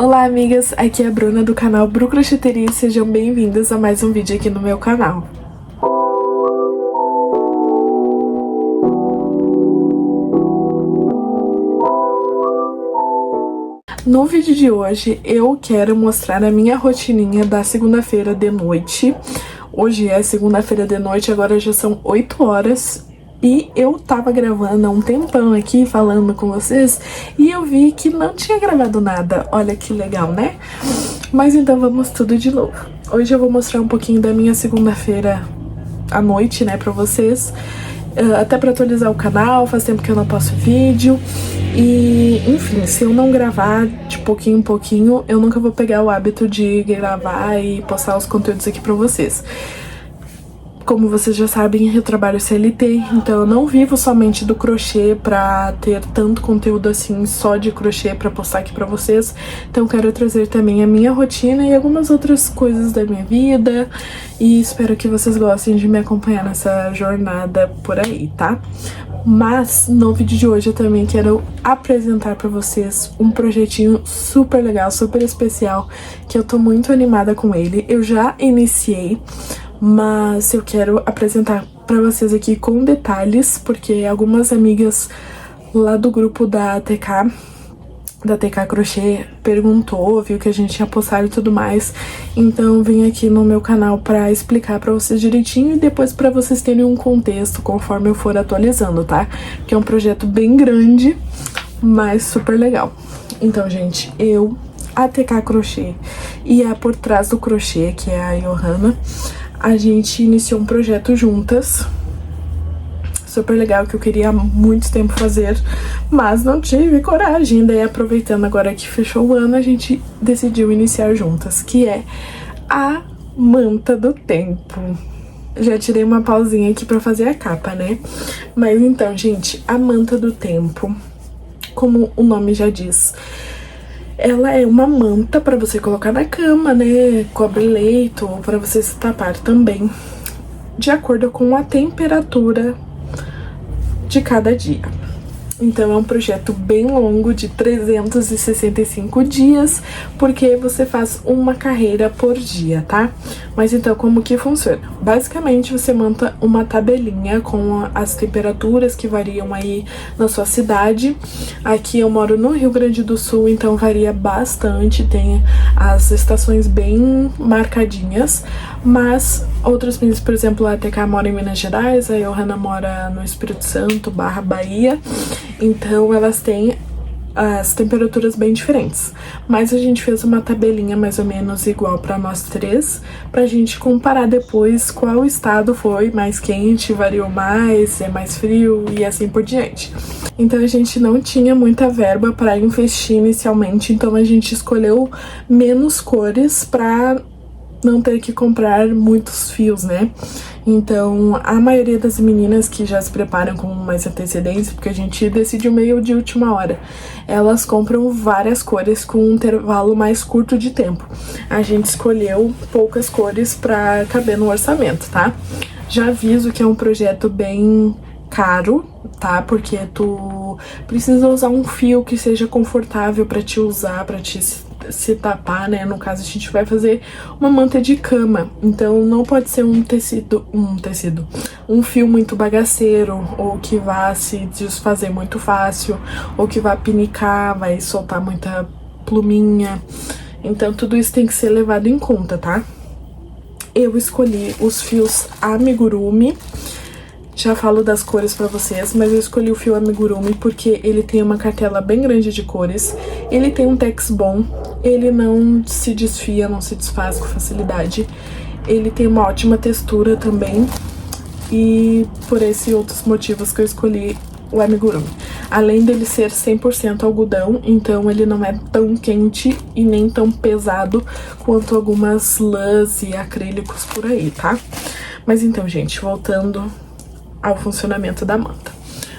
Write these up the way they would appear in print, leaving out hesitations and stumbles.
Olá amigas, aqui é a Bruna do canal Bru Crocheteria e sejam bem-vindas a mais um vídeo aqui no meu canal. No vídeo de hoje eu quero mostrar a minha rotininha da segunda-feira de noite. Hoje é segunda-feira de noite, agora já são 8 horas. E eu tava gravando há um tempão aqui, falando com vocês, e eu vi que não tinha gravado nada. Olha que legal, né? Mas então vamos tudo de novo. Hoje eu vou mostrar um pouquinho da minha segunda-feira à noite, né, pra vocês. Até pra atualizar o canal, faz tempo que eu não posto vídeo. E, enfim, se eu não gravar de pouquinho em pouquinho, eu nunca vou pegar o hábito de gravar e postar os conteúdos aqui pra vocês. Como vocês já sabem, eu trabalho CLT, então eu não vivo somente do crochê pra ter tanto conteúdo assim, só de crochê pra postar aqui pra vocês. Então eu quero trazer também a minha rotina e algumas outras coisas da minha vida. E espero que vocês gostem de me acompanhar nessa jornada por aí, tá? Mas no vídeo de hoje eu também quero apresentar pra vocês um projetinho super legal, super especial, que eu tô muito animada com ele. Eu já iniciei, mas eu quero apresentar pra vocês aqui com detalhes, porque algumas amigas lá do grupo da TK Crochê perguntou, viu que a gente tinha postado e tudo mais. Então eu vim aqui no meu canal pra explicar pra vocês direitinho e depois pra vocês terem um contexto conforme eu for atualizando, tá? Que é um projeto bem grande, mas super legal. Então, gente, a TK Crochê e a Por Trás do Crochê, que é a Johanna, a gente iniciou um projeto juntas, super legal, que eu queria há muito tempo fazer, mas não tive coragem. Daí, aproveitando agora que fechou o ano, a gente decidiu iniciar juntas, que é a Manta do Tempo. Já tirei uma pausinha aqui pra fazer a capa, né? Mas então, gente, a Manta do Tempo, como o nome já diz, ela é uma manta pra você colocar na cama, né? Cobre leito, ou pra você se tapar também, de acordo com a temperatura de cada dia. Então é um projeto bem longo, de 365 dias, porque você faz uma carreira por dia, tá? Mas então, como que funciona? Basicamente, você monta uma tabelinha com as temperaturas que variam aí na sua cidade. Aqui eu moro no Rio Grande do Sul, então varia bastante, tem as estações bem marcadinhas, mas outros países, por exemplo, a TK mora em Minas Gerais, a Johanna mora no Espírito Santo / Bahia, então elas têm as temperaturas bem diferentes. Mas a gente fez uma tabelinha mais ou menos igual para nós três, pra gente comparar depois qual estado foi mais quente, variou mais, é mais frio e assim por diante. Então a gente não tinha muita verba para investir inicialmente, então a gente escolheu menos cores pra não ter que comprar muitos fios, né? Então, a maioria das meninas que já se preparam com mais antecedência, porque a gente decidiu meio de última hora, elas compram várias cores com um intervalo mais curto de tempo. A gente escolheu poucas cores pra caber no orçamento, tá? Já aviso que é um projeto bem caro, tá? Porque tu precisa usar um fio que seja confortável pra te usar, pra te se tapar, né? No caso, a gente vai fazer uma manta de cama, então não pode ser um fio muito bagaceiro, ou que vá se desfazer muito fácil, ou que vá pinicar, vai soltar muita pluminha. Então tudo isso tem que ser levado em conta, tá? Eu escolhi os fios amigurumi. Já falo das cores pra vocês, mas eu escolhi o fio amigurumi porque ele tem uma cartela bem grande de cores, ele tem um tex bom, ele não se desfia, não se desfaz com facilidade, ele tem uma ótima textura também, e por esses e outros motivos que eu escolhi o amigurumi. Além dele ser 100% algodão, então ele não é tão quente e nem tão pesado quanto algumas lãs e acrílicos por aí, tá? Mas então, gente, voltando ao funcionamento da manta.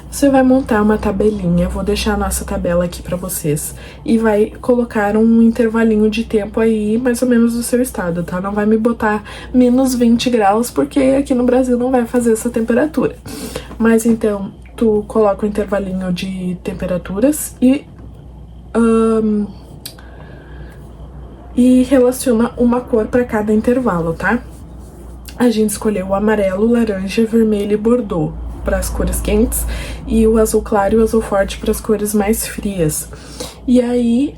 Você vai montar uma tabelinha, vou deixar a nossa tabela aqui pra vocês, e vai colocar um intervalinho de tempo aí, mais ou menos do seu estado, tá? Não vai me botar menos 20 graus, porque aqui no Brasil não vai fazer essa temperatura. Mas então, tu coloca um intervalinho de temperaturas e e relaciona uma cor para cada intervalo, tá? A gente escolheu o amarelo, laranja, vermelho e bordô para as cores quentes e o azul claro e o azul forte para as cores mais frias. E aí,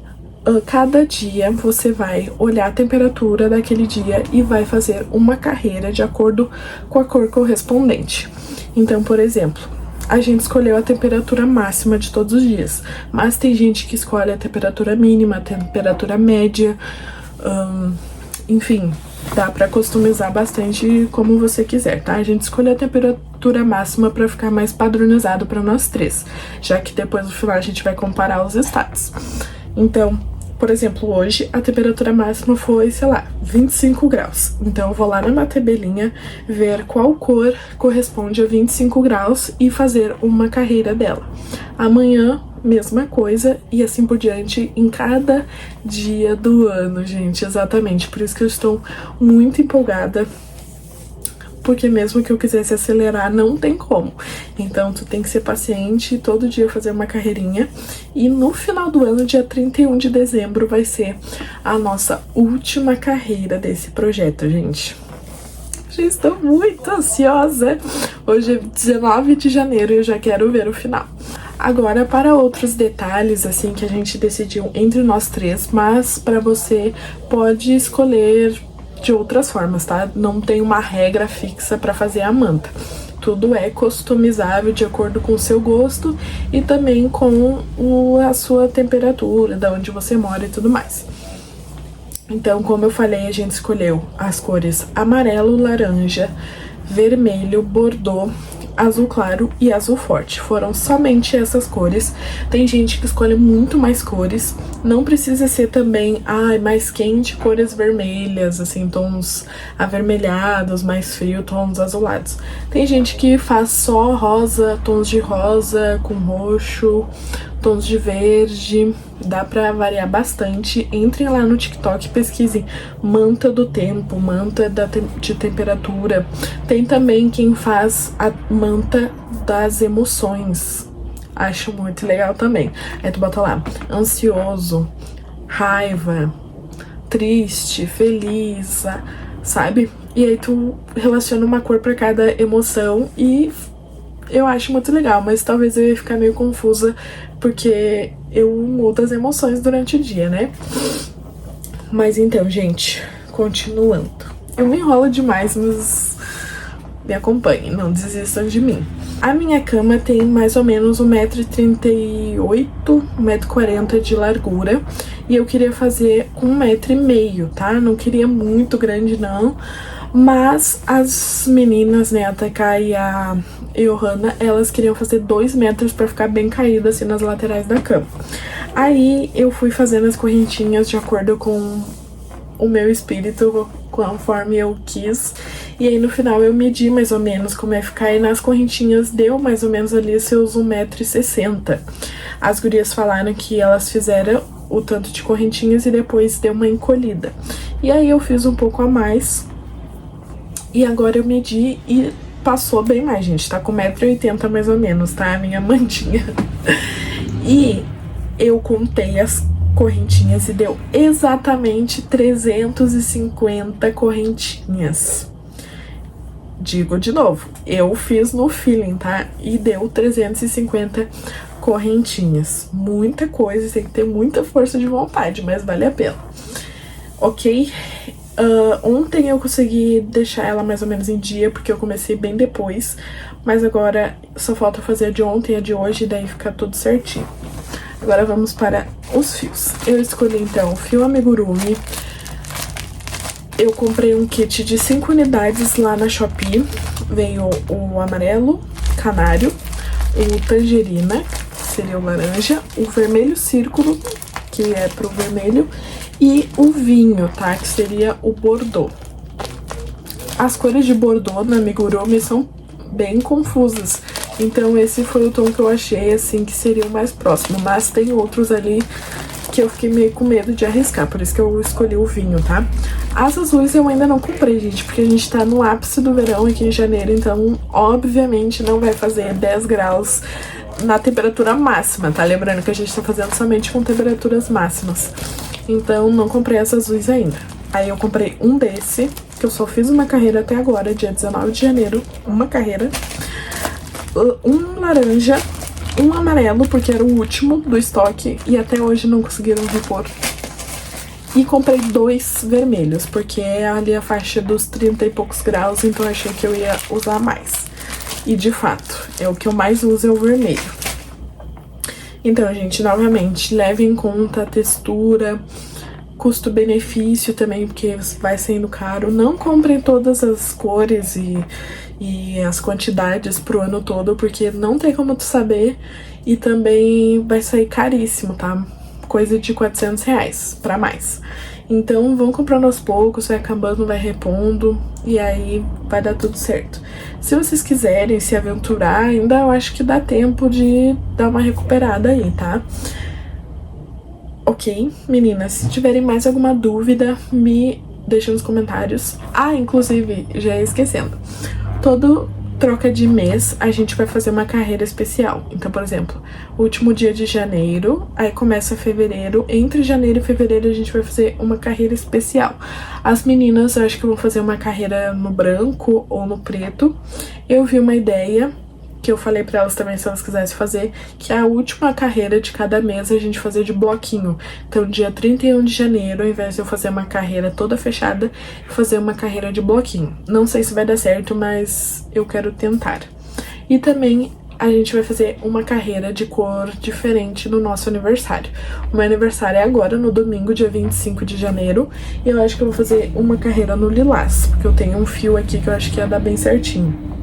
cada dia você vai olhar a temperatura daquele dia e vai fazer uma carreira de acordo com a cor correspondente. Então, por exemplo, a gente escolheu a temperatura máxima de todos os dias, mas tem gente que escolhe a temperatura mínima, a temperatura média, enfim, dá pra customizar bastante como você quiser, tá? A gente escolheu a temperatura máxima pra ficar mais padronizado pra nós três, já que depois no final a gente vai comparar os estados. Então, por exemplo, hoje a temperatura máxima foi, sei lá, 25 graus. Então eu vou lá na minha tabelinha ver qual cor corresponde a 25 graus e fazer uma carreira dela. Amanhã, mesma coisa e assim por diante em cada dia do ano, gente, exatamente. Por isso que eu estou muito empolgada, porque mesmo que eu quisesse acelerar, não tem como. Então, tu tem que ser paciente e todo dia fazer uma carreirinha. E no final do ano, dia 31 de dezembro, vai ser a nossa última carreira desse projeto, gente. Já estou muito ansiosa. Hoje é 19 de janeiro e eu já quero ver o final. Agora, para outros detalhes, assim, que a gente decidiu entre nós três, mas para você pode escolher de outras formas, tá? Não tem uma regra fixa para fazer a manta. Tudo é customizável de acordo com o seu gosto e também com a sua temperatura, da onde você mora e tudo mais. Então, como eu falei, a gente escolheu as cores amarelo, laranja, vermelho, bordô, azul claro e azul forte. Foram somente essas cores. Tem gente que escolhe muito mais cores. Não precisa ser também, mais quente, cores vermelhas, assim, tons avermelhados, mais frio, tons azulados. Tem gente que faz só rosa, tons de rosa com roxo, tons de verde. Dá pra variar bastante. Entrem lá no TikTok e pesquisem manta do tempo, manta de temperatura. Tem também quem faz a manta das emoções. Acho muito legal também. Aí tu bota lá, ansioso, raiva, triste, feliz, sabe? E aí tu relaciona uma cor pra cada emoção e eu acho muito legal, mas talvez eu ia ficar meio confusa porque eu mudo as emoções durante o dia, né? Mas então, gente, continuando. Eu me enrolo demais, mas me acompanhem, não desistam de mim. A minha cama tem mais ou menos 1,38m, 1,40m de largura. E eu queria fazer com 1,5m, tá? Não queria muito grande, não. Mas as meninas, né, a Taiká e a Johanna, elas queriam fazer 2 metros pra ficar bem caída, assim, nas laterais da cama. Aí eu fui fazendo as correntinhas de acordo com o meu espírito, conforme eu quis. E aí no final eu medi mais ou menos como ia ficar e nas correntinhas deu mais ou menos ali seus 1,60m. As gurias falaram que elas fizeram o tanto de correntinhas e depois deu uma encolhida. E aí eu fiz um pouco a mais. E agora eu medi e passou bem mais, gente. Tá com 1,80m mais ou menos, tá? A minha mantinha. E eu contei as correntinhas e deu exatamente 350 correntinhas. Digo de novo, eu fiz no feeling, tá? E deu 350 correntinhas. Muita coisa, tem que ter muita força de vontade, mas vale a pena. Ok? Ontem eu consegui deixar ela mais ou menos em dia, porque eu comecei bem depois. Mas agora só falta fazer a de ontem e a de hoje, e daí fica tudo certinho. Agora vamos para os fios. Eu escolhi então o fio amigurumi. Eu comprei um kit de 5 unidades lá na Shopee. Veio o amarelo, canário, o tangerina, que seria o laranja, o vermelho círculo, que é pro vermelho, e o vinho, tá? Que seria o bordô. As cores de bordô na amigurumi são bem confusas. Então esse foi o tom que eu achei, assim, que seria o mais próximo. Mas tem outros ali que eu fiquei meio com medo de arriscar, por isso que eu escolhi o vinho, tá? As azuis eu ainda não comprei, gente, porque a gente tá no ápice do verão aqui em janeiro, então obviamente não vai fazer 10 graus na temperatura máxima, tá? Lembrando que a gente tá fazendo somente com temperaturas máximas. Então não comprei essas azuis ainda. Aí eu comprei um desse, que eu só fiz uma carreira até agora, dia 19 de janeiro, uma carreira. Um laranja, um amarelo, porque era o último do estoque e até hoje não conseguiram repor. E comprei 2 vermelhos, porque é ali a faixa dos 30 e poucos graus, então eu achei que eu ia usar mais. E de fato, é o que eu mais uso, é o vermelho. Então, gente, novamente, leve em conta a textura, custo-benefício também, porque vai sendo caro. Não comprem todas as cores e as quantidades pro ano todo, porque não tem como tu saber e também vai sair caríssimo, tá? Coisa de R$400 pra mais. Então vão comprando aos poucos, vai acabando, vai repondo e aí vai dar tudo certo. Se vocês quiserem se aventurar, ainda eu acho que dá tempo de dar uma recuperada aí, tá? Ok, meninas, se tiverem mais alguma dúvida, me deixem nos comentários. Ah, inclusive, já ia esquecendo. Todo troca de mês, a gente vai fazer uma carreira especial. Então, por exemplo, o último dia de janeiro, aí começa fevereiro. Entre janeiro e fevereiro, a gente vai fazer uma carreira especial. As meninas, eu acho que vão fazer uma carreira no branco ou no preto. Eu vi uma ideia que eu falei pra elas também, se elas quisessem fazer, que a última carreira de cada mês a gente fazer de bloquinho. Então, dia 31 de janeiro, ao invés de eu fazer uma carreira toda fechada, fazer uma carreira de bloquinho. Não sei se vai dar certo, mas eu quero tentar. E também a gente vai fazer uma carreira de cor diferente no nosso aniversário. O meu aniversário é agora, no domingo, dia 25 de janeiro, e eu acho que eu vou fazer uma carreira no lilás, porque eu tenho um fio aqui que eu acho que ia dar bem certinho.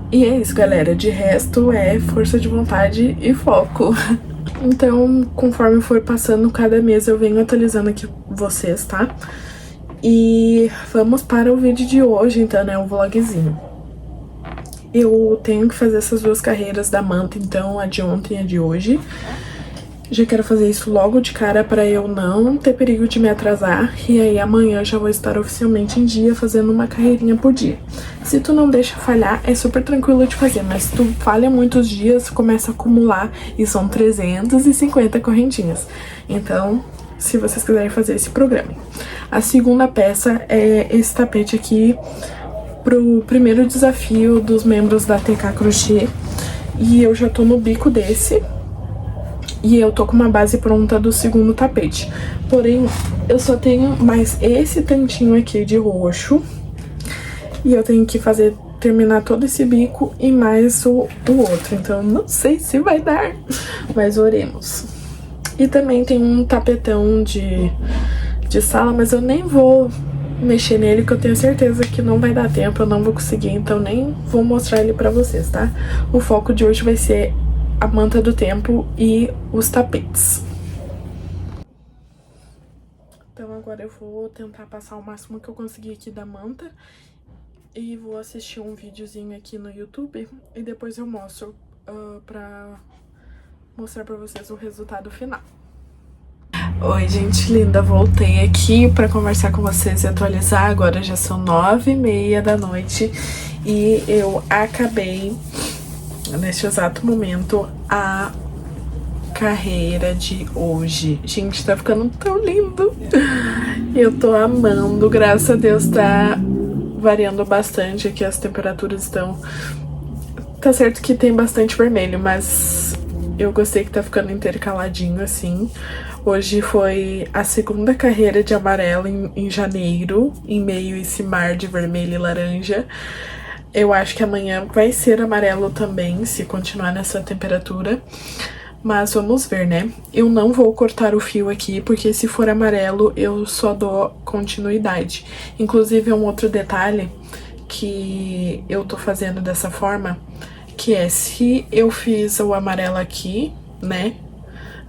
E é isso, galera. De resto, é força de vontade e foco. Então, conforme for passando cada mês, eu venho atualizando aqui vocês, tá? E vamos para o vídeo de hoje, então, né? O vlogzinho. Eu tenho que fazer essas 2 carreiras da manta, então, a de ontem e a de hoje. Já quero fazer isso logo de cara para eu não ter perigo de me atrasar. E aí amanhã já vou estar oficialmente em dia fazendo uma carreirinha por dia. Se tu não deixa falhar, é super tranquilo de fazer. Mas se tu falha muitos dias, começa a acumular e são 350 correntinhas. Então, se vocês quiserem fazer esse programa. A segunda peça é esse tapete aqui pro primeiro desafio dos membros da TK Crochê. E eu já tô no bico desse. E eu tô com uma base pronta do segundo tapete. Porém, eu só tenho mais esse tantinho aqui de roxo. E eu tenho que terminar todo esse bico e mais o outro. Então, não sei se vai dar, mas oremos. E também tem um tapetão de sala, mas eu nem vou mexer nele, que eu tenho certeza que não vai dar tempo, eu não vou conseguir. Então, nem vou mostrar ele pra vocês, tá? O foco de hoje vai ser a manta do tempo e os tapetes. Então agora eu vou tentar passar o máximo que eu conseguir aqui da manta e vou assistir um videozinho aqui no YouTube e depois eu mostro pra mostrar pra vocês o resultado final. Oi, gente linda, voltei aqui pra conversar com vocês e atualizar. Agora já são 9h30 da noite e eu acabei neste exato momento a carreira de hoje. Gente, tá ficando tão lindo. Eu tô amando, graças a Deus tá variando bastante aqui, as temperaturas estão... Tá certo que tem bastante vermelho, mas eu gostei que tá ficando intercaladinho assim. Hoje foi a segunda carreira de amarelo em janeiro, em meio a esse mar de vermelho e laranja. Eu acho que amanhã vai ser amarelo também, se continuar nessa temperatura. Mas vamos ver, né? Eu não vou cortar o fio aqui, porque se for amarelo, eu só dou continuidade. Inclusive, é um outro detalhe que eu tô fazendo dessa forma, que é, se eu fiz o amarelo aqui, né?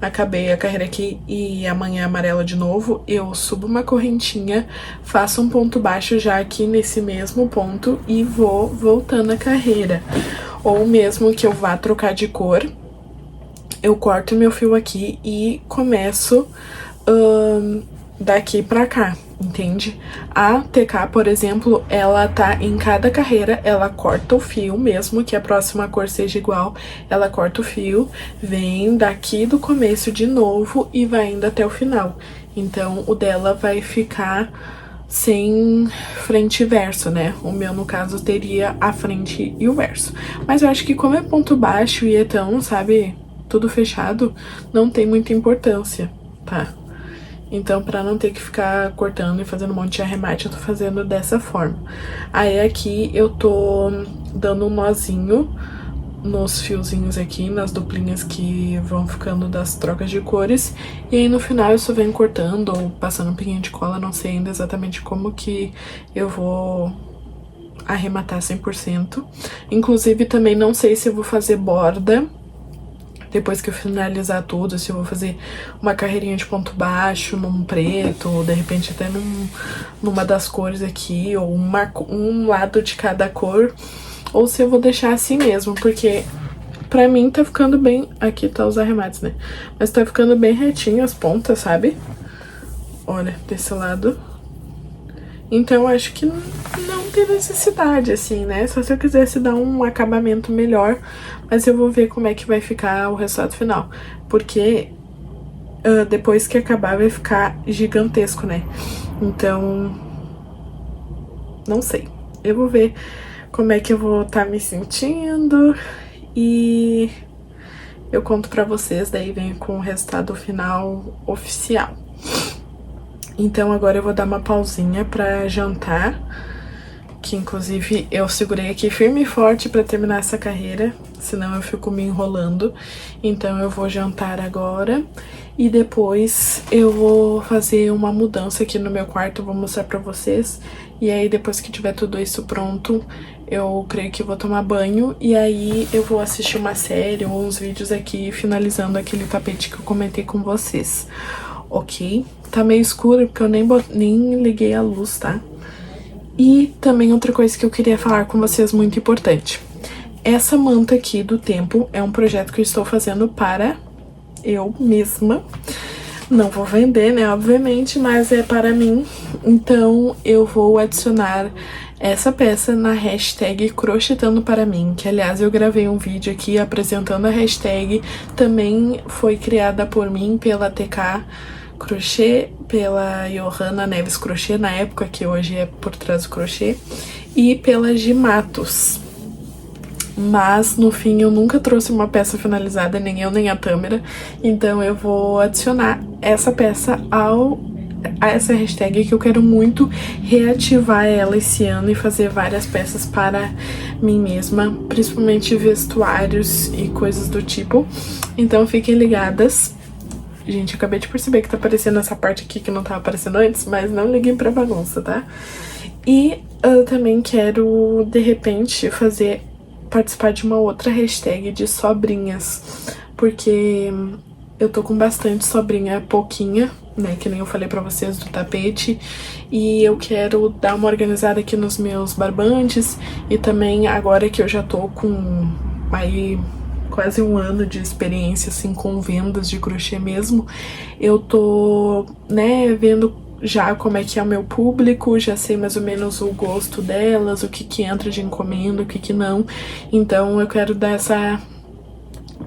Acabei a carreira aqui e amanhã é amarelo de novo, eu subo uma correntinha, faço um ponto baixo já aqui nesse mesmo ponto e vou voltando a carreira. Ou mesmo que eu vá trocar de cor, eu corto meu fio aqui e começo daqui pra cá. entende? A TK, por exemplo, ela tá em cada carreira, ela corta o fio, mesmo que a próxima cor seja igual, ela corta o fio, vem daqui do começo de novo e vai indo até o final. Então, o dela vai ficar sem frente e verso, né? O meu, no caso, teria a frente e o verso. Mas eu acho que como é ponto baixo e é tão, sabe, tudo fechado, não tem muita importância, tá? Então, pra não ter que ficar cortando e fazendo um monte de arremate, eu tô fazendo dessa forma. Aí aqui eu tô dando um nozinho nos fiozinhos aqui, nas duplinhas que vão ficando das trocas de cores. E aí no final eu só venho cortando ou passando um pinguinho de cola, não sei ainda exatamente como que eu vou arrematar 100%. Inclusive também não sei se eu vou fazer borda depois que eu finalizar tudo, se eu vou fazer uma carreirinha de ponto baixo num preto, ou de repente até numa das cores aqui, ou um lado de cada cor, ou se eu vou deixar assim mesmo, porque pra mim tá ficando bem... Aqui tá os arremates, né? Mas tá ficando bem retinho as pontas, sabe? Olha, desse lado. Então, acho que não tem necessidade, assim, né? Só se eu quisesse dar um acabamento melhor, mas eu vou ver como é que vai ficar o resultado final. Porque depois que acabar vai ficar gigantesco, né? Então, não sei. Eu vou ver como é que eu vou estar me sentindo e eu conto pra vocês, daí venho com o resultado final oficial. Então agora eu vou dar uma pausinha pra jantar, que inclusive eu segurei aqui firme e forte pra terminar essa carreira, senão eu fico me enrolando. Então eu vou jantar agora e depois eu vou fazer uma mudança aqui no meu quarto, vou mostrar pra vocês. E aí depois que tiver tudo isso pronto, eu creio que eu vou tomar banho e aí eu vou assistir uma série ou uns vídeos aqui finalizando aquele tapete que eu comentei com vocês. Ok? Tá meio escuro porque eu nem liguei a luz, tá? E também outra coisa que eu queria falar com vocês muito importante. Essa manta aqui do tempo é um projeto que eu estou fazendo para eu mesma. Não vou vender, né, obviamente, mas é para mim. Então eu vou adicionar essa peça na hashtag crochetando para mim, que aliás eu gravei um vídeo aqui apresentando a hashtag, também foi criada por mim, pela TK Crochê, pela Johanna Neves Crochê, na época, que hoje é Por Trás do Crochê, e pela Gimatos. Mas no fim eu nunca trouxe uma peça finalizada, nem eu nem a Tâmara, então eu vou adicionar essa peça a essa hashtag, que eu quero muito reativar ela esse ano e fazer várias peças para mim mesma, principalmente vestuários e coisas do tipo. Então fiquem ligadas. Gente, eu acabei de perceber que tá aparecendo essa parte aqui que não tava aparecendo antes, mas não liguem pra bagunça, tá? E eu também quero, de repente, participar de uma outra hashtag de sobrinhas, porque eu tô com bastante sobrinha pouquinha, né, que nem eu falei pra vocês do tapete, e eu quero dar uma organizada aqui nos meus barbantes, e também agora que eu já tô com aí quase um ano de experiência, assim, com vendas de crochê mesmo, eu tô, né, vendo já como é que é o meu público, já sei mais ou menos o gosto delas, o que que entra de encomenda, o que que não. Então eu quero dar essa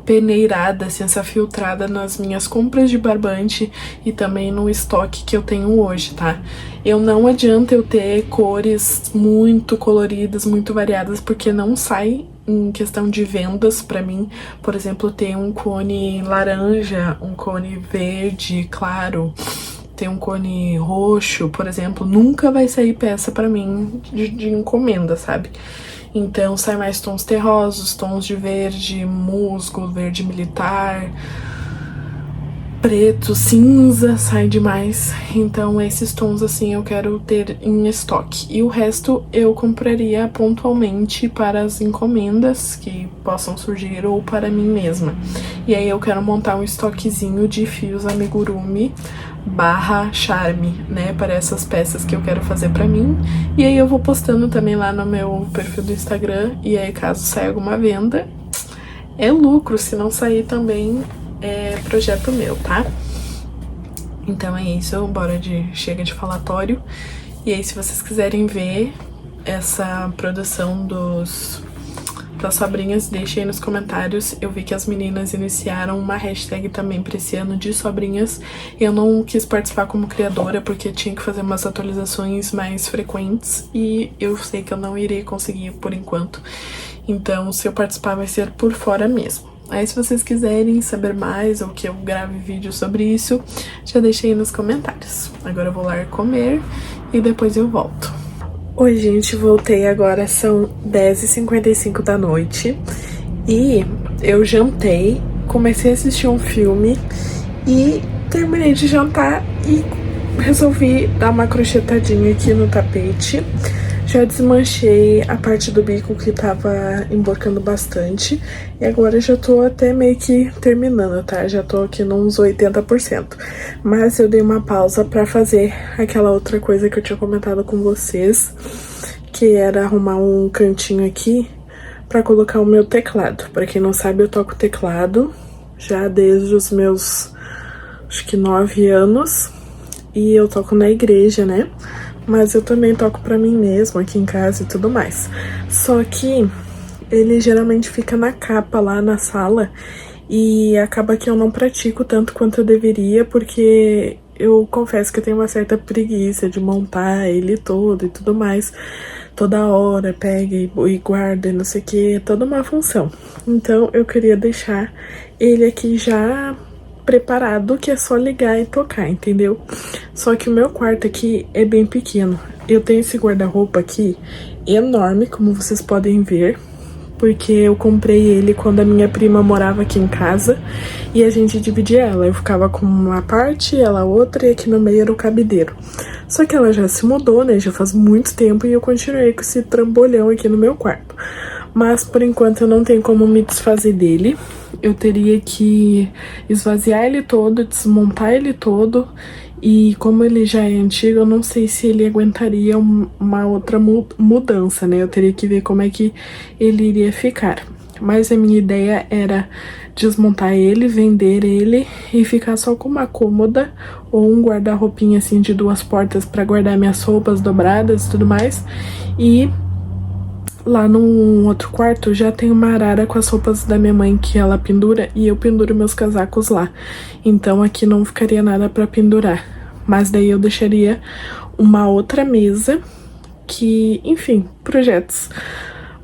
peneirada, assim, essa filtrada nas minhas compras de barbante e também no estoque que eu tenho hoje, tá? Não adianta eu ter cores muito coloridas, muito variadas, porque não sai em questão de vendas pra mim. Por exemplo, ter um cone laranja, um cone verde claro, tem um cone roxo, por exemplo, nunca vai sair peça pra mim de encomenda, sabe? Então sai mais tons terrosos, tons de verde musgo, verde militar, preto, cinza, sai demais. Então esses tons assim eu quero ter em estoque. E o resto eu compraria pontualmente para as encomendas que possam surgir ou para mim mesma. E aí eu quero montar um estoquezinho de fios amigurumi / charme, né, para essas peças que eu quero fazer pra mim. E aí eu vou postando também lá no meu perfil do Instagram, e aí caso saia alguma venda, é lucro, se não sair também é projeto meu, tá? Então é isso, chega de falatório. E aí, se vocês quiserem ver essa produção das sobrinhas, deixem aí nos comentários. Eu vi que as meninas iniciaram uma hashtag também pra esse ano de sobrinhas. Eu não quis participar como criadora porque tinha que fazer umas atualizações mais frequentes e eu sei que eu não irei conseguir por enquanto. Então, se eu participar vai ser por fora mesmo. Aí, se vocês quiserem saber mais ou que eu grave vídeo sobre isso, já deixei aí nos comentários. Agora eu vou lá comer e depois eu volto. Oi, gente, voltei agora, são 10h55 da noite e eu jantei, comecei a assistir um filme e terminei de jantar e resolvi dar uma crochetadinha aqui no tapete. Já desmanchei a parte do bico que tava emborcando bastante e agora já tô até meio que terminando, tá? Já tô aqui nos 80%. Mas eu dei uma pausa pra fazer aquela outra coisa que eu tinha comentado com vocês, que era arrumar um cantinho aqui pra colocar o meu teclado. Pra quem não sabe, eu toco teclado já desde os meus, acho que 9 anos. E eu toco na igreja, né? Mas eu também toco pra mim mesmo, aqui em casa e tudo mais. Só que ele geralmente fica na capa lá na sala e acaba que eu não pratico tanto quanto eu deveria, porque eu confesso que eu tenho uma certa preguiça de montar ele todo e tudo mais. Toda hora pega e guarda e não sei o que, toda uma função. Então eu queria deixar ele aqui já preparado, que é só ligar e tocar, entendeu? Só que o meu quarto aqui é bem pequeno. Eu tenho esse guarda-roupa aqui enorme, como vocês podem ver, porque eu comprei ele quando a minha prima morava aqui em casa e a gente dividia ela. Eu ficava com uma parte, ela outra, e aqui no meio era o cabideiro. Só que ela já se mudou, né? Já faz muito tempo e eu continuei com esse trambolhão aqui no meu quarto. Mas por enquanto eu não tenho como me desfazer dele. Eu teria que esvaziar ele todo, desmontar ele todo. E como ele já é antigo, eu não sei se ele aguentaria uma outra mudança, né? Eu teria que ver como é que ele iria ficar. Mas a minha ideia era desmontar ele, vender ele e ficar só com uma cômoda ou um guarda-roupinha assim de 2 portas para guardar minhas roupas dobradas e tudo mais. E lá no outro quarto já tem uma arara com as roupas da minha mãe que ela pendura e eu penduro meus casacos lá. Então aqui não ficaria nada pra pendurar. Mas daí eu deixaria uma outra mesa que, enfim, projetos.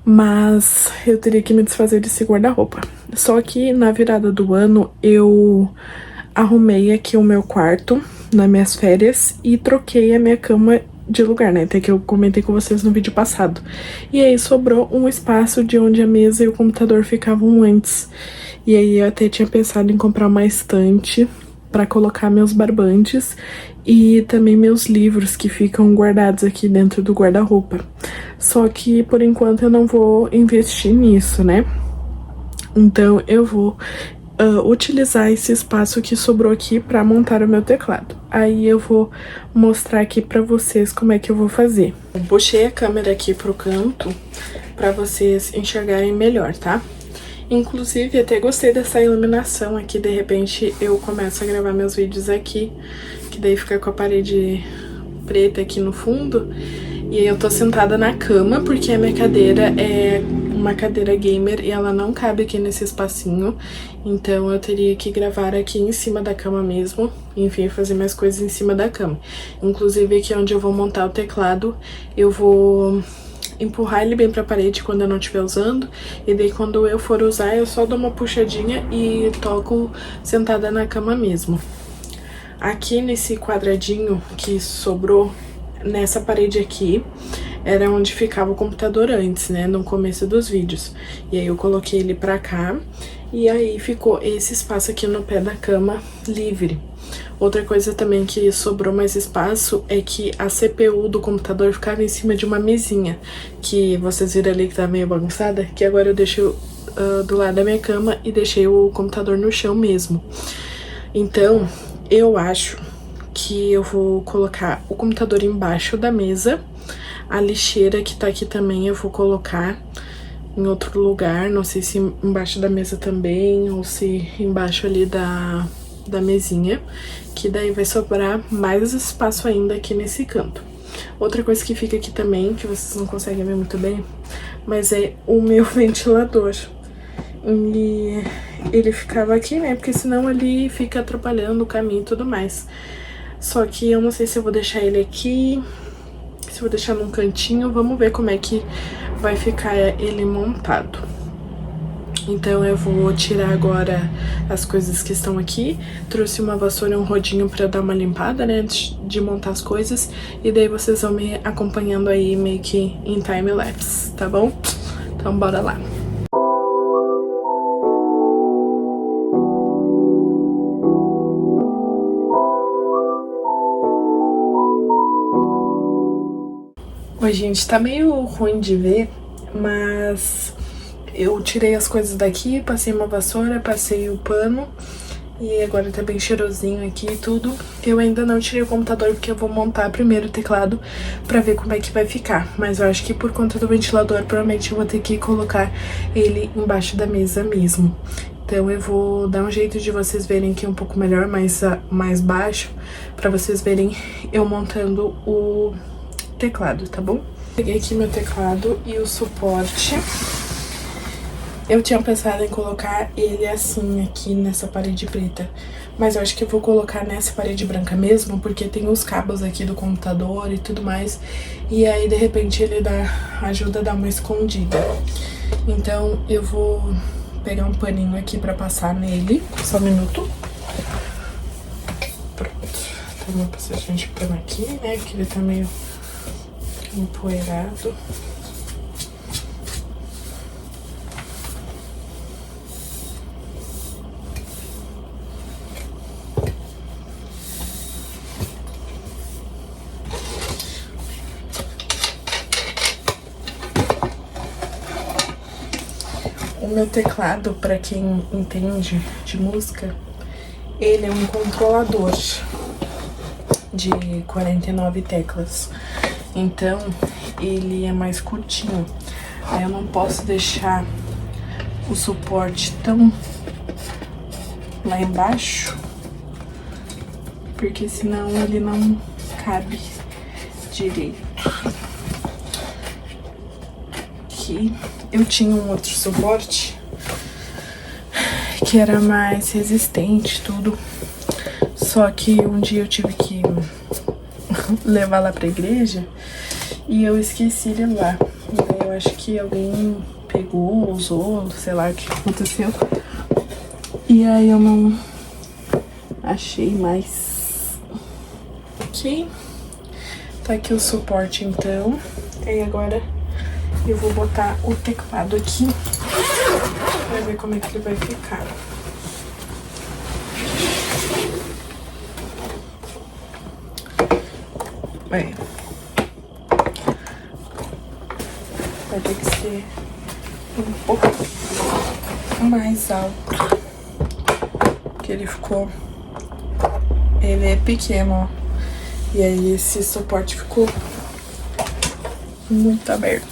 Mas eu teria que me desfazer desse guarda-roupa. Só que na virada do ano eu arrumei aqui o meu quarto nas minhas férias e troquei a minha cama de lugar, né? Até que eu comentei com vocês no vídeo passado. E aí sobrou um espaço de onde a mesa e o computador ficavam antes. E aí eu até tinha pensado em comprar uma estante para colocar meus barbantes e também meus livros que ficam guardados aqui dentro do guarda-roupa. Só que por enquanto eu não vou investir nisso, né? Então eu vou utilizar esse espaço que sobrou aqui para montar o meu teclado. Aí eu vou mostrar aqui para vocês como é que eu vou fazer. Eu puxei a câmera aqui pro canto para vocês enxergarem melhor, tá? Inclusive, até gostei dessa iluminação aqui, de repente eu começo a gravar meus vídeos aqui, que daí fica com a parede preta aqui no fundo. E aí eu tô sentada na cama, porque a minha cadeira é uma cadeira gamer e ela não cabe aqui nesse espacinho. Então eu teria que gravar aqui em cima da cama mesmo, enfim, fazer mais coisas em cima da cama. Inclusive aqui onde eu vou montar o teclado, eu vou empurrar ele bem pra parede quando eu não estiver usando, e daí quando eu for usar eu só dou uma puxadinha e toco sentada na cama mesmo. Aqui nesse quadradinho que sobrou, nessa parede aqui, era onde ficava o computador antes, né, no começo dos vídeos. E aí eu coloquei ele pra cá, e aí ficou esse espaço aqui no pé da cama livre. Outra coisa também que sobrou mais espaço é que a CPU do computador ficava em cima de uma mesinha, que vocês viram ali que tá meio bagunçada, que agora eu deixo do lado da minha cama e deixei o computador no chão mesmo. Então, eu acho que eu vou colocar o computador embaixo da mesa, a lixeira que tá aqui também eu vou colocar em outro lugar, não sei se embaixo da mesa também, ou se embaixo ali da mesinha, que daí vai sobrar mais espaço ainda aqui nesse canto. Outra coisa que fica aqui também, que vocês não conseguem ver muito bem, mas é o meu ventilador. E ele ficava aqui, né, porque senão ele fica atrapalhando o caminho e tudo mais. Só que eu não sei se eu vou deixar ele aqui, se eu vou deixar num cantinho, vamos ver como é que vai ficar ele montado. Então eu vou tirar agora as coisas que estão aqui. Trouxe uma vassoura e um rodinho pra dar uma limpada, né, antes de montar as coisas. E daí vocês vão me acompanhando aí meio que em time-lapse, tá bom? Então bora lá. Oi, gente, tá meio ruim de ver, mas eu tirei as coisas daqui, passei uma vassoura, passei o pano e agora tá bem cheirosinho aqui e tudo. Eu ainda não tirei o computador porque eu vou montar primeiro o teclado pra ver como é que vai ficar. Mas eu acho que por conta do ventilador, provavelmente eu vou ter que colocar ele embaixo da mesa mesmo. Então eu vou dar um jeito de vocês verem aqui um pouco melhor, mais baixo, pra vocês verem eu montando o teclado, tá bom? Peguei aqui meu teclado e o suporte. Eu tinha pensado em colocar ele assim aqui nessa parede preta, mas eu acho que eu vou colocar nessa parede branca mesmo, porque tem os cabos aqui do computador e tudo mais, e aí de repente ele ajuda a dar uma escondida. Então eu vou pegar um paninho aqui pra passar nele, só um minuto. Pronto, tem uma passagem de pano aqui, né, que ele tá meio empoeirado. O meu teclado, pra quem entende de música, ele é um controlador de 49 teclas. Então, ele é mais curtinho. Aí eu não posso deixar o suporte tão lá embaixo, porque senão ele não cabe direito. Aqui eu tinha um outro suporte que era mais resistente, tudo. Só que um dia eu tive que levar lá pra igreja e eu esqueci de levar. E aí eu acho que alguém pegou, usou, sei lá o que aconteceu. E aí eu não achei mais. Ok. Tá aqui o suporte então. E agora eu vou botar o teclado aqui pra ver como é que ele vai ficar. Vai ter que ser um pouco mais alto, porque ele ficou... Ele é pequeno, ó. E aí esse suporte ficou muito aberto.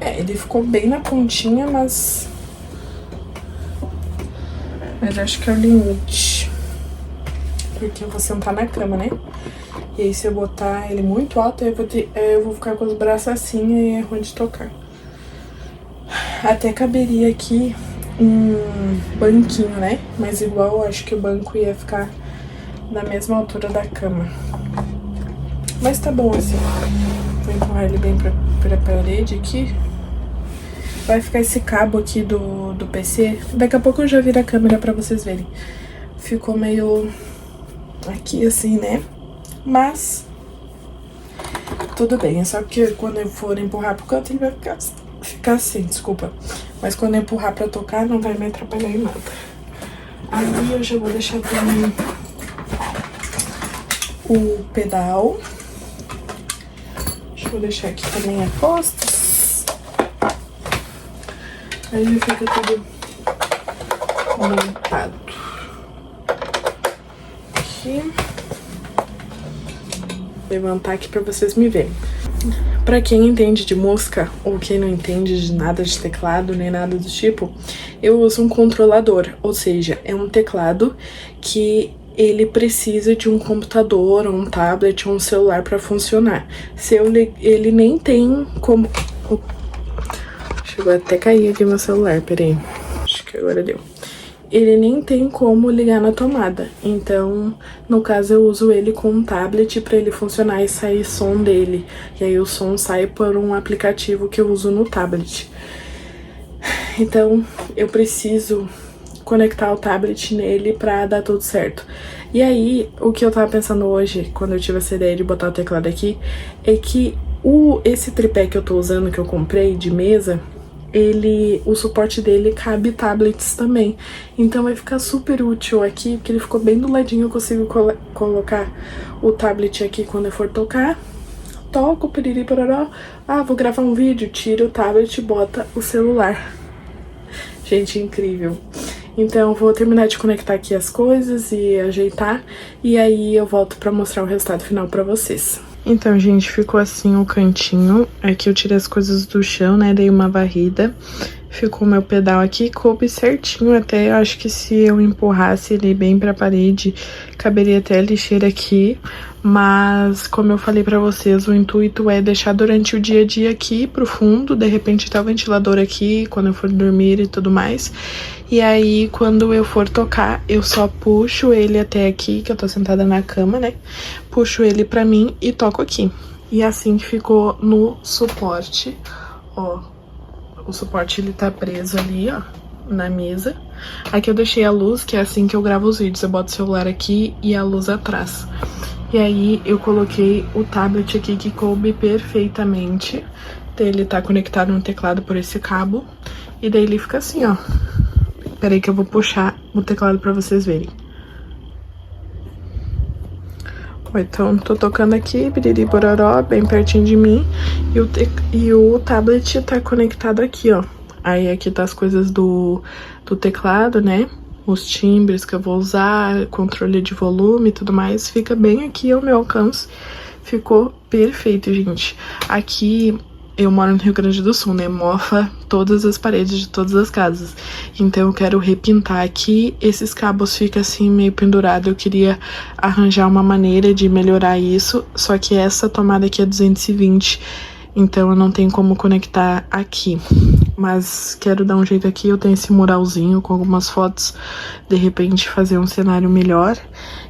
Ele ficou bem na pontinha, mas acho que é o limite. Porque eu vou sentar na cama, né? E aí se eu botar ele muito alto, eu vou ficar com os braços assim e é ruim de tocar. Até caberia aqui um banquinho, né? Mas igual eu acho que o banco ia ficar na mesma altura da cama. Mas tá bom assim. Vou empurrar ele bem pra parede aqui. Vai ficar esse cabo aqui do PC. Daqui a pouco eu já viro a câmera pra vocês verem. Ficou meio aqui assim, né? Mas tudo bem. É só que quando eu for empurrar pro canto, ele vai ficar assim, desculpa. Mas quando eu empurrar pra tocar, não vai me atrapalhar em nada. Aí eu já vou deixar também o pedal. Deixa eu deixar aqui também a postas. Aí já fica tudo montado. Aqui. Levantar aqui pra vocês me verem. Pra quem entende de música, ou quem não entende de nada de teclado, nem nada do tipo, eu uso um controlador, ou seja, é um teclado que ele precisa de um computador, um tablet, um celular para funcionar. Ele nem tem como... Chegou até cair aqui meu celular, peraí. Acho que agora deu. Ele nem tem como ligar na tomada. Então, no caso, eu uso ele com um tablet para ele funcionar e sair som dele. E aí o som sai por um aplicativo que eu uso no tablet. Então, eu preciso conectar o tablet nele pra dar tudo certo. E aí, o que eu tava pensando hoje, quando eu tive essa ideia de botar o teclado aqui, é que esse tripé que eu tô usando, que eu comprei de mesa, o suporte dele cabe tablets também. Então vai ficar super útil aqui, porque ele ficou bem do ladinho, eu consigo colocar o tablet aqui quando eu for tocar. Toco, piriri, pororó. Ah, vou gravar um vídeo, tira o tablet e bota o celular. Gente, incrível. Então, vou terminar de conectar aqui as coisas e ajeitar. E aí eu volto pra mostrar o resultado final pra vocês. Então, gente, ficou assim o cantinho. Aqui eu tirei as coisas do chão, né? Dei uma varrida. Ficou o meu pedal aqui, coube certinho até. Eu acho que se eu empurrasse ele bem pra parede, caberia até a lixeira aqui. Mas, como eu falei pra vocês, o intuito é deixar durante o dia a dia aqui pro fundo. De repente tá o ventilador aqui, quando eu for dormir e tudo mais. E aí, quando eu for tocar, eu só puxo ele até aqui, que eu tô sentada na cama, né? Puxo ele pra mim e toco aqui. E assim que ficou no suporte, ó. O suporte, ele tá preso ali, ó, na mesa. Aqui eu deixei a luz, que é assim que eu gravo os vídeos. Eu boto o celular aqui e a luz atrás. E aí, eu coloquei o tablet aqui, que coube perfeitamente. Ele tá conectado no teclado por esse cabo. E daí ele fica assim, ó. Peraí que eu vou puxar o teclado pra vocês verem. Então, tô tocando aqui, biriri bororó, bem pertinho de mim. E o tablet tá conectado aqui, ó. Aí aqui tá as coisas do teclado, né? Os timbres que eu vou usar, controle de volume e tudo mais. Fica bem aqui ao meu alcance. Ficou perfeito, gente. Aqui... Eu moro no Rio Grande do Sul, né? Mofa todas as paredes de todas as casas. Então eu quero repintar aqui. Esses cabos ficam assim meio pendurado. Eu queria arranjar uma maneira de melhorar isso. Só que essa tomada aqui é 220. Então eu não tenho como conectar aqui. Mas quero dar um jeito aqui. Eu tenho esse muralzinho com algumas fotos. De repente fazer um cenário melhor.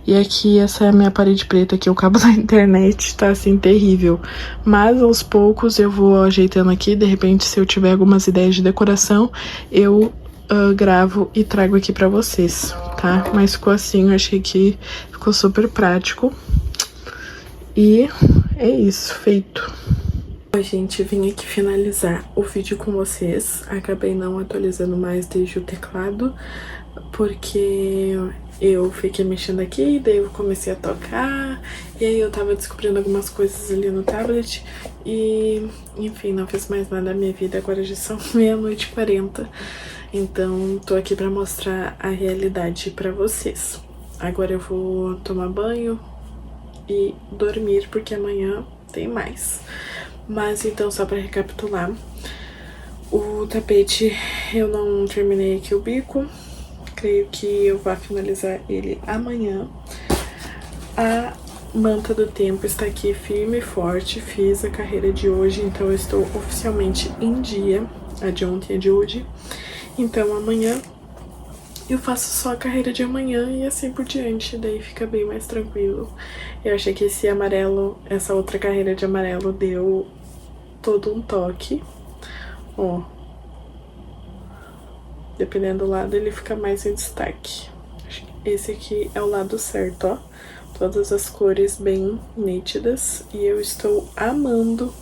E aqui, essa é a minha parede preta, aqui o cabo da internet tá assim, terrível. Mas aos poucos eu vou ajeitando aqui, de repente se eu tiver algumas ideias de decoração, eu gravo e trago aqui pra vocês, tá? Mas ficou assim, eu achei que ficou super prático. E é isso, feito. Oi, gente, vim aqui finalizar o vídeo com vocês. Acabei não atualizando mais desde o teclado, porque eu fiquei mexendo aqui, daí eu comecei a tocar, e aí eu tava descobrindo algumas coisas ali no tablet, e enfim, não fiz mais nada da minha vida. Agora já são 00:40, então tô aqui pra mostrar a realidade pra vocês. Agora eu vou tomar banho e dormir, porque amanhã tem mais. Mas então, só pra recapitular, o tapete eu não terminei aqui o bico. Creio que eu vou finalizar ele amanhã. A manta do tempo está aqui firme e forte. Fiz a carreira de hoje, então eu estou oficialmente em dia. A de ontem é de hoje. Então amanhã eu faço só a carreira de amanhã e assim por diante. Daí fica bem mais tranquilo. Eu achei que esse amarelo, essa outra carreira de amarelo deu todo um toque. Ó. Dependendo do lado, ele fica mais em destaque. Esse aqui é o lado certo, ó. Todas as cores bem nítidas. E eu estou amando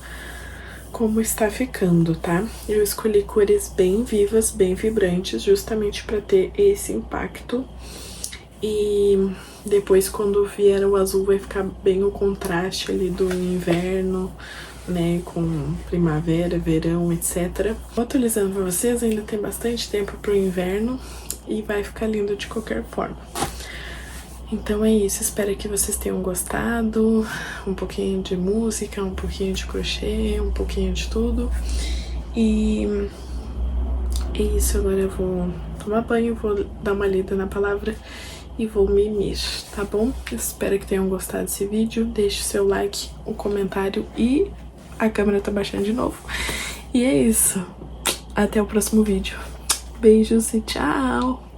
como está ficando, tá? Eu escolhi cores bem vivas, bem vibrantes, justamente para ter esse impacto. E depois, quando vier o azul, vai ficar bem o contraste ali do inverno, né, com primavera, verão, etc. Vou atualizando pra vocês, ainda tem bastante tempo pro inverno e vai ficar lindo de qualquer forma. Então é isso, espero que vocês tenham gostado. Um pouquinho de música, um pouquinho de crochê, um pouquinho de tudo. E é isso, agora eu vou tomar banho, vou dar uma lida na palavra e vou mimir, tá bom? Espero que tenham gostado desse vídeo. Deixe seu like, um comentário e a câmera tá baixando de novo. E é isso. Até o próximo vídeo. Beijos e tchau!